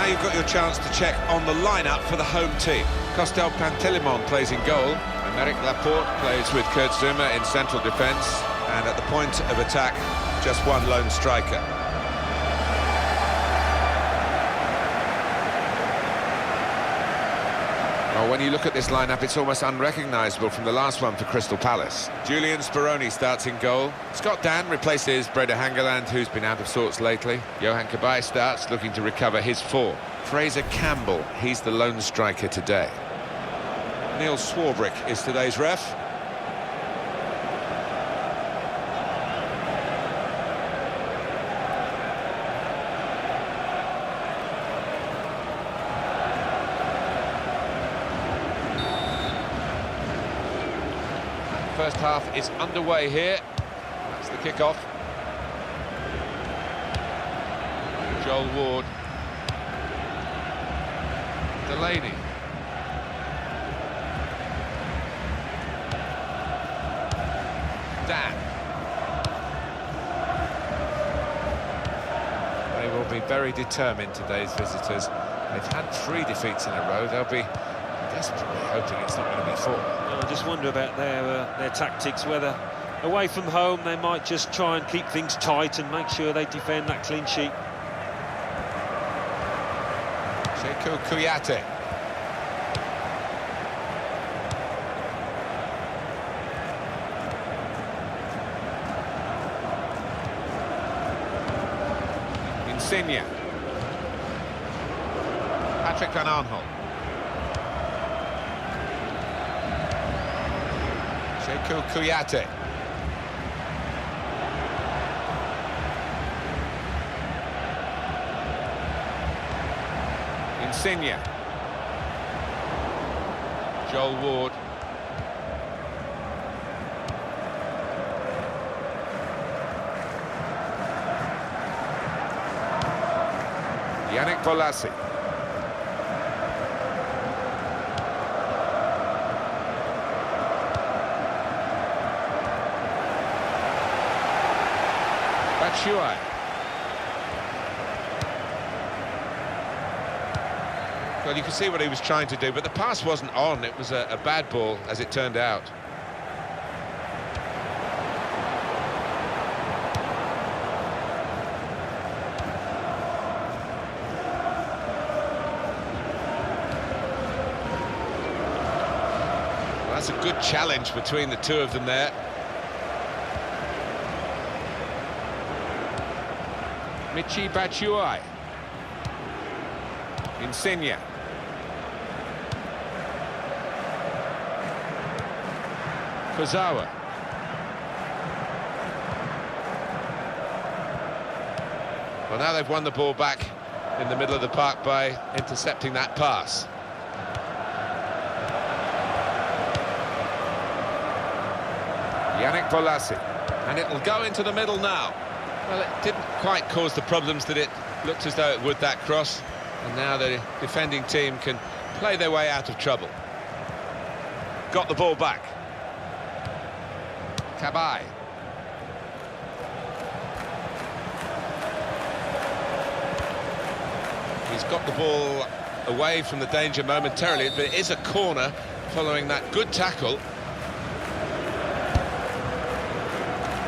now you've got your chance to check on the lineup for the home team. Costel Pantelimon plays in goal. Aymeric Laporte plays with Kurt Zuma in central defence. And at the point of attack, just one lone striker. Well, when you look at this lineup, it's almost unrecognisable from the last one for Crystal Palace. Julian Speroni starts in goal. Scott Dan replaces Breda Hangeland, who's been out of sorts lately. Johan Cabaye starts, looking to recover his form. Fraser Campbell, he's the lone striker today. Neil Swarbrick is today's ref. First half is underway here. That's the kick-off. Joel Ward. Delaney. Dan. They will be very determined, today's visitors. They've had 3 defeats in a row. They'll be desperately hoping it's not going to be 4. I just wonder about their tactics, whether away from home they might just try and keep things tight and make sure they defend that clean sheet. Sekou Kouyaté. Insigne. Patrick Van Aanholt. Sekou Kouyaté. Insigne. Joel Ward. Yannick Bolasie. Batshuayi. Well, you can see what he was trying to do, but the pass wasn't on. It was a bad ball, as it turned out. Well, that's a good challenge between the two of them there. Michy Batshuayi. Insigne. Kurzawa. Well, now they've won the ball back in the middle of the park by intercepting that pass. Yannick Bolasie. And it'll go into the middle now. Well, it didn't quite cause the problems that it looked as though it would, that cross. And now the defending team can play their way out of trouble. Got the ball back. Cabaye. He's got the ball away from the danger momentarily, but it is a corner following that good tackle.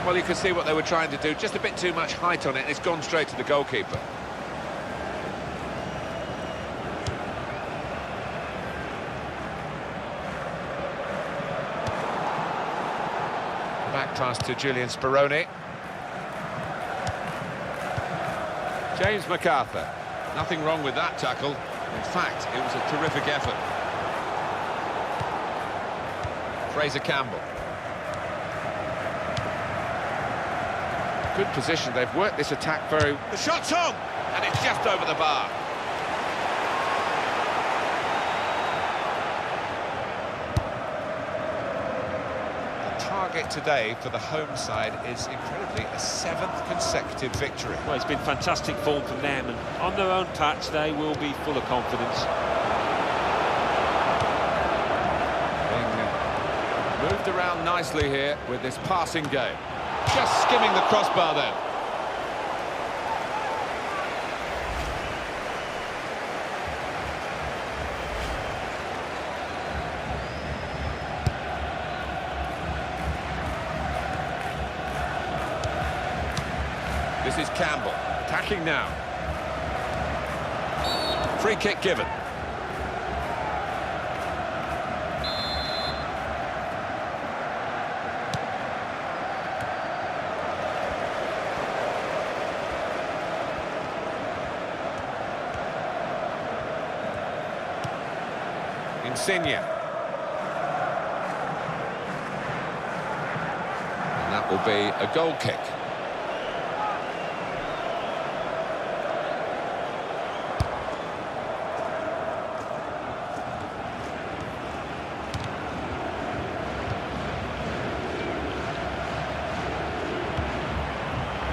Well, you can see what they were trying to do, just a bit too much height on it, and it's gone straight to the goalkeeper. Back pass to Julian Speroni. James MacArthur. Nothing wrong with that tackle. In fact, it was a terrific effort. Fraser Campbell. Good position. They've worked this attack very... The shot's on! And it's just over the bar. Target today for the home side is incredibly a 7th consecutive victory. Well, it's been fantastic form from them, and on their own patch they will be full of confidence. Being moved around nicely here with this passing game. Just skimming the crossbar there. This is Campbell, attacking now. Free kick given. Insigne. And that will be a goal kick.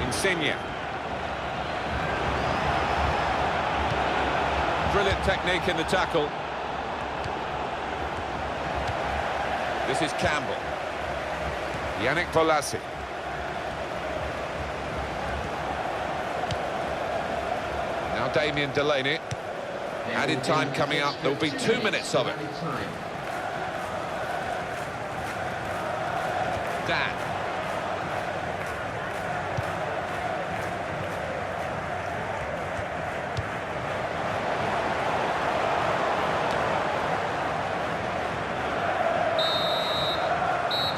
Insigne. Brilliant technique in the tackle. This is Campbell. Yannick Bolasie. Now Damien Delaney. Added time coming up. There will be 2 minutes of it. Dan.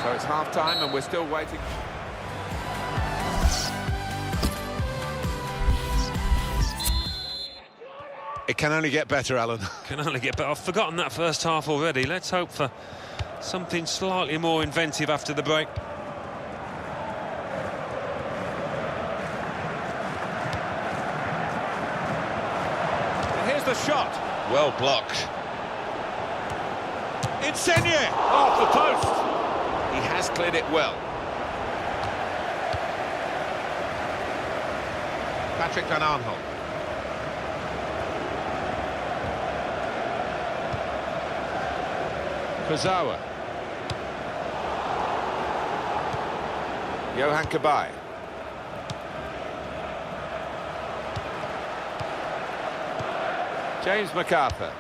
So it's half-time and we're still waiting. It can only get better, Alan. Can only get better. I've forgotten that first half already. Let's hope for something slightly more inventive after the break. Here's the shot. Well blocked. Insigne! Off the post. He has cleared it well. Patrick Van Aanholt. Kurzawa. Johan Cabaye. James MacArthur.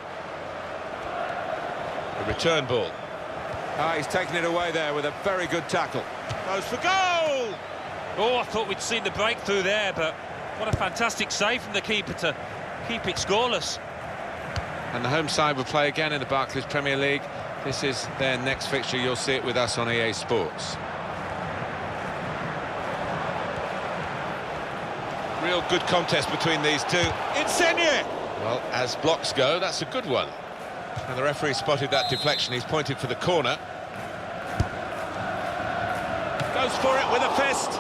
The return ball. He's taken it away there with a very good tackle. Goes for goal! Oh, I thought we'd seen the breakthrough there, but what a fantastic save from the keeper to keep it scoreless. And the home side will play again in the Barclays Premier League. This is their next fixture. You'll see it with us on EA Sports. Real good contest between these two. Insigne! Well, as blocks go, that's a good one. And the referee spotted that deflection. He's pointed for the corner. Goes for it with a fist.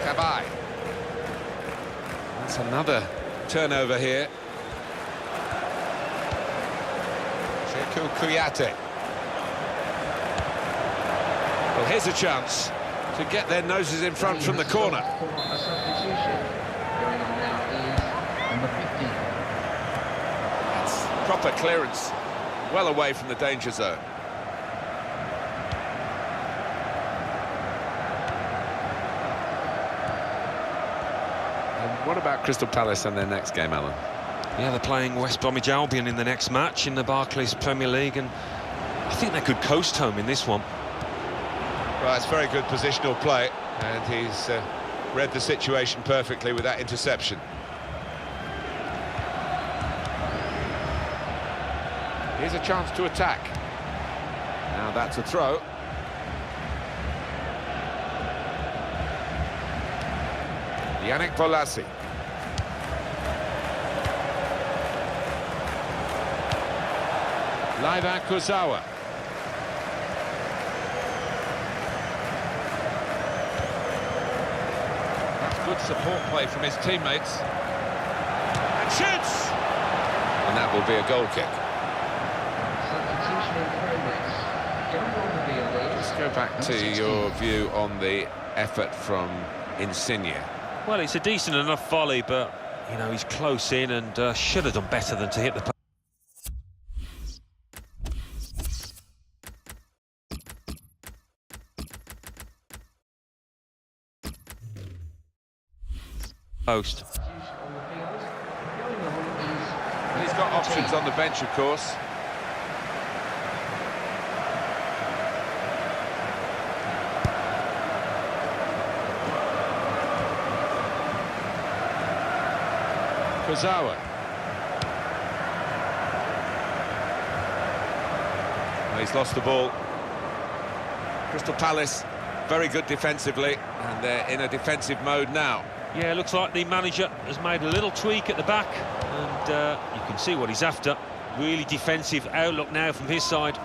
Cabaye. That's another turnover here. Kuyate. Well, here's a chance to get their noses in front from the corner. A substitution going on now is number 15. That's proper clearance, well away from the danger zone. And what about Crystal Palace and their next game, Alan? Yeah, they're playing West Bromwich Albion in the next match in the Barclays Premier League, and I think they could coast home in this one. Well, it's very good positional play, and he's read the situation perfectly with that interception. Here's a chance to attack. Now that's a throw. Yannick Bolasie. Laiva Kurzawa. That's good support play from his teammates. And shoots! And that will be a goal kick. Let's go back to your view on the effort from Insigne. Well, it's a decent enough volley, but, you know, he's close in and should have done better than to hit the Post. Substitution on the field. Going on is He's got options on the bench, of course. Kozawa. He's lost the ball. Crystal Palace, very good defensively, and they're in a defensive mode now. Yeah, looks like the manager has made a little tweak at the back, and you can see what he's after. Really defensive outlook now from his side.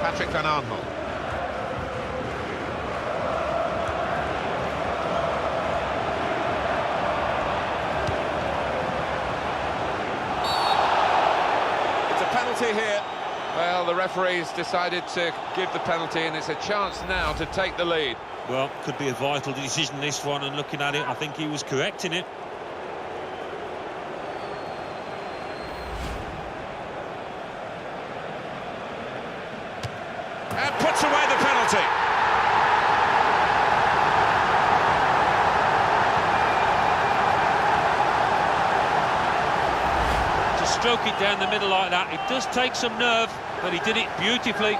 Patrick van Aanholt. It's a penalty here. Well, the referee's decided to give the penalty, and it's a chance now to take the lead. Well, could be a vital decision, this one, and looking at it, I think he was correct in it. And puts away the penalty. To stroke it down the middle like that, it does take some nerve, but he did it beautifully.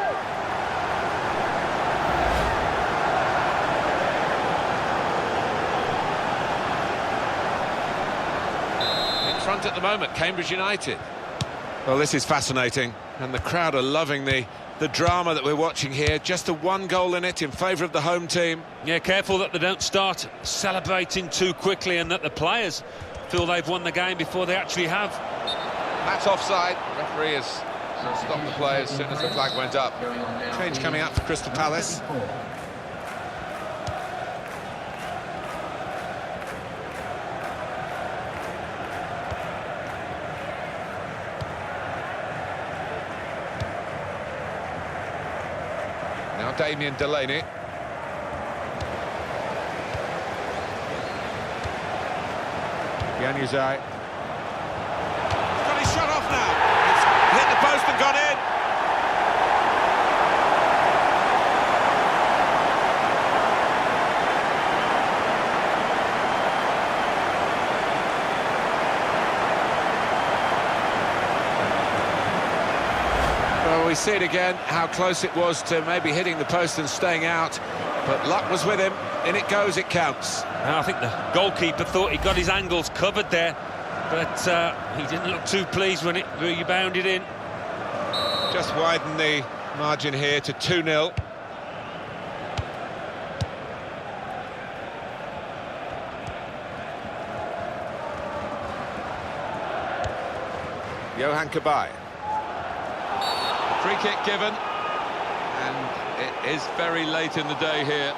Front at the moment, Cambridge United. Well, this is fascinating, and the crowd are loving the drama that we're watching here. Just a one goal in it in favour of the home team. Yeah, careful that they don't start celebrating too quickly and that the players feel they've won the game before they actually have. That's offside. Referee has stopped the play as soon as the flag went up. Change coming up for Crystal Palace. Now Damien Delaney. Januzaj. He's got his shot off now. It's hit the post and gone in. Well, we see it again, how close it was to maybe hitting the post and staying out, but luck was with him. In it goes, it counts. I think the goalkeeper thought he got his angles covered there, but he didn't look too pleased when it rebounded in. Just widen the margin here to 2-0. Yohan Cabaye. Free kick given, and it is very late in the day here.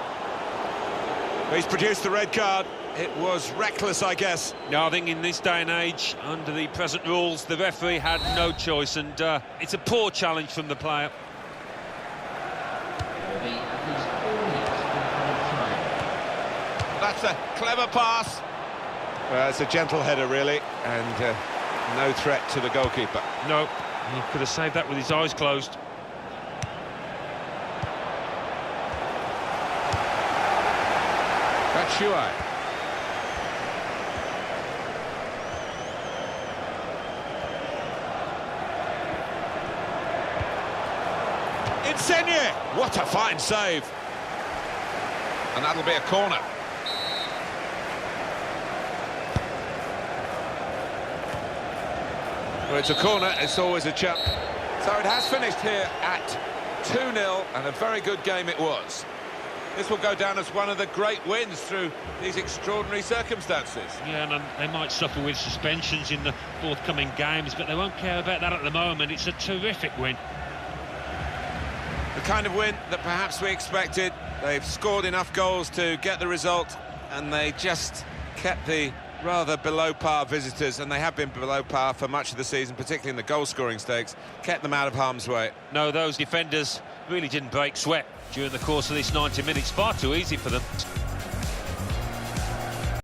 He's produced the red card. It was reckless, I guess. No, I think in this day and age, under the present rules, the referee had no choice, and it's a poor challenge from the player. That's a clever pass. Well, it's a gentle header, really, and no threat to the goalkeeper. No, he could have saved that with his eyes closed. Batshuayi. Insigne! What a fine save. And that'll be a corner. Well, it's a corner, it's always a chance. So it has finished here at 2-0, and a very good game it was. This will go down as one of the great wins through these extraordinary circumstances. Yeah, and they might suffer with suspensions in the forthcoming games, but they won't care about that at the moment. It's a terrific win. The kind of win that perhaps we expected. They've scored enough goals to get the result, and they just kept the rather below-par visitors, and they have been below par for much of the season, particularly in the goal-scoring stakes, kept them out of harm's way. No, those defenders really didn't break sweat during the course of this 90 minutes. Far too easy for them.